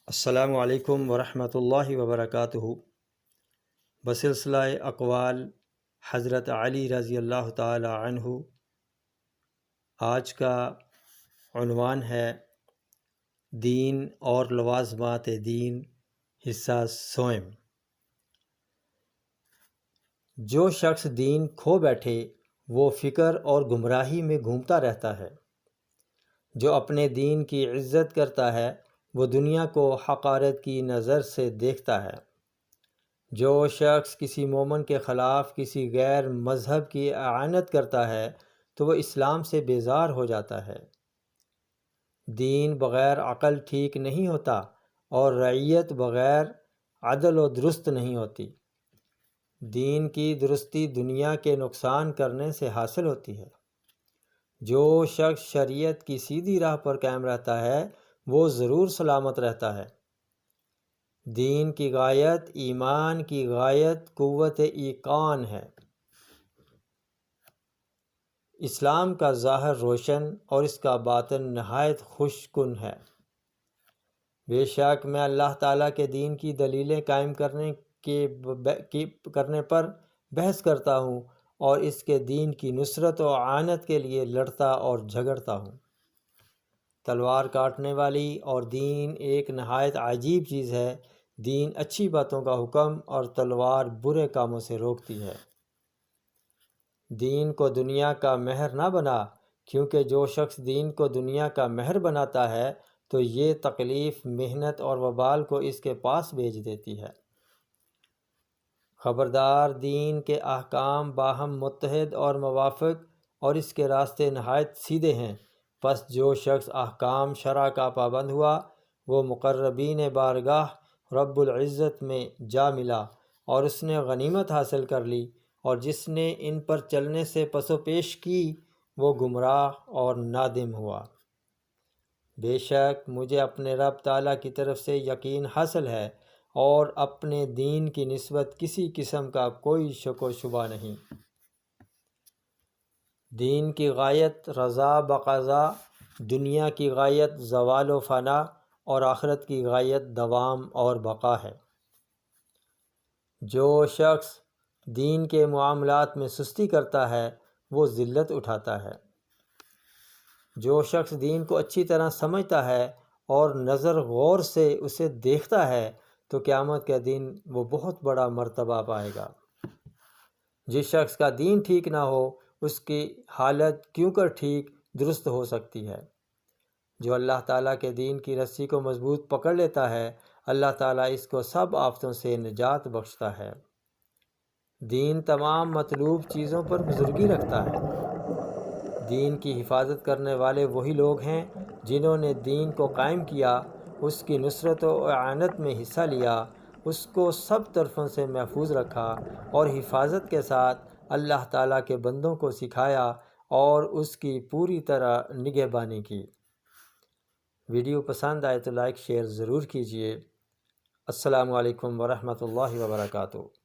السلام علیکم ورحمۃ اللہ وبرکاتہ۔ بسلسلہ اقوال حضرت علی رضی اللہ تعالی عنہ، آج کا عنوان ہے دین اور لوازمات دین، حصہ سوم۔ جو شخص دین کھو بیٹھے وہ فکر اور گمراہی میں گھومتا رہتا ہے۔ جو اپنے دین کی عزت کرتا ہے وہ دنیا کو حقارت کی نظر سے دیکھتا ہے۔ جو شخص کسی مومن کے خلاف کسی غیر مذہب کی اعانت کرتا ہے تو وہ اسلام سے بیزار ہو جاتا ہے۔ دین بغیر عقل ٹھیک نہیں ہوتا اور رعیت بغیر عدل و درست نہیں ہوتی۔ دین کی درستی دنیا کے نقصان کرنے سے حاصل ہوتی ہے۔ جو شخص شریعت کی سیدھی راہ پر قائم رہتا ہے وہ ضرور سلامت رہتا ہے۔ دین کی غایت، ایمان کی غایت قوت ایقان ہے۔ اسلام کا ظاہر روشن اور اس کا باطن نہایت خوش کن ہے۔ بے شک میں اللہ تعالیٰ کے دین کی دلیلیں قائم کرنے پر بحث کرتا ہوں اور اس کے دین کی نصرت و اعانت کے لیے لڑتا اور جھگڑتا ہوں۔ تلوار کاٹنے والی اور دین ایک نہایت عجیب چیز ہے۔ دین اچھی باتوں کا حکم اور تلوار برے کاموں سے روکتی ہے۔ دین کو دنیا کا مہر نہ بنا، کیونکہ جو شخص دین کو دنیا کا مہر بناتا ہے تو یہ تکلیف، محنت اور وبال کو اس کے پاس بھیج دیتی ہے۔ خبردار، دین کے احکام باہم متحد اور موافق اور اس کے راستے نہایت سیدھے ہیں۔ پس جو شخص احکام شرع کا پابند ہوا وہ مقربین بارگاہ رب العزت میں جا ملا اور اس نے غنیمت حاصل کر لی، اور جس نے ان پر چلنے سے پس و پیش کی وہ گمراہ اور نادم ہوا۔ بے شک مجھے اپنے رب تعالیٰ کی طرف سے یقین حاصل ہے اور اپنے دین کی نسبت کسی قسم کا کوئی شک و شبہ نہیں۔ دین کی غایت رضا بقضا، دنیا کی غایت زوال و فنا اور آخرت کی غایت دوام اور بقا ہے۔ جو شخص دین کے معاملات میں سستی کرتا ہے وہ ذلت اٹھاتا ہے۔ جو شخص دین کو اچھی طرح سمجھتا ہے اور نظر غور سے اسے دیکھتا ہے تو قیامت کے دن وہ بہت بڑا مرتبہ پائے گا۔ جس شخص کا دین ٹھیک نہ ہو اس کی حالت کیوں کر ٹھیک درست ہو سکتی ہے۔ جو اللہ تعالیٰ کے دین کی رسی کو مضبوط پکڑ لیتا ہے اللہ تعالیٰ اس کو سب آفتوں سے نجات بخشتا ہے۔ دین تمام مطلوب چیزوں پر بزرگی رکھتا ہے۔ دین کی حفاظت کرنے والے وہی لوگ ہیں جنہوں نے دین کو قائم کیا، اس کی نصرت و اعانت میں حصہ لیا، اس کو سب طرفوں سے محفوظ رکھا اور حفاظت کے ساتھ اللہ تعالیٰ کے بندوں کو سکھایا اور اس کی پوری طرح نگہبانی کی۔ ویڈیو پسند آئے تو لائک شیئر ضرور کیجیے۔ السلام علیکم ورحمۃ اللہ وبرکاتہ۔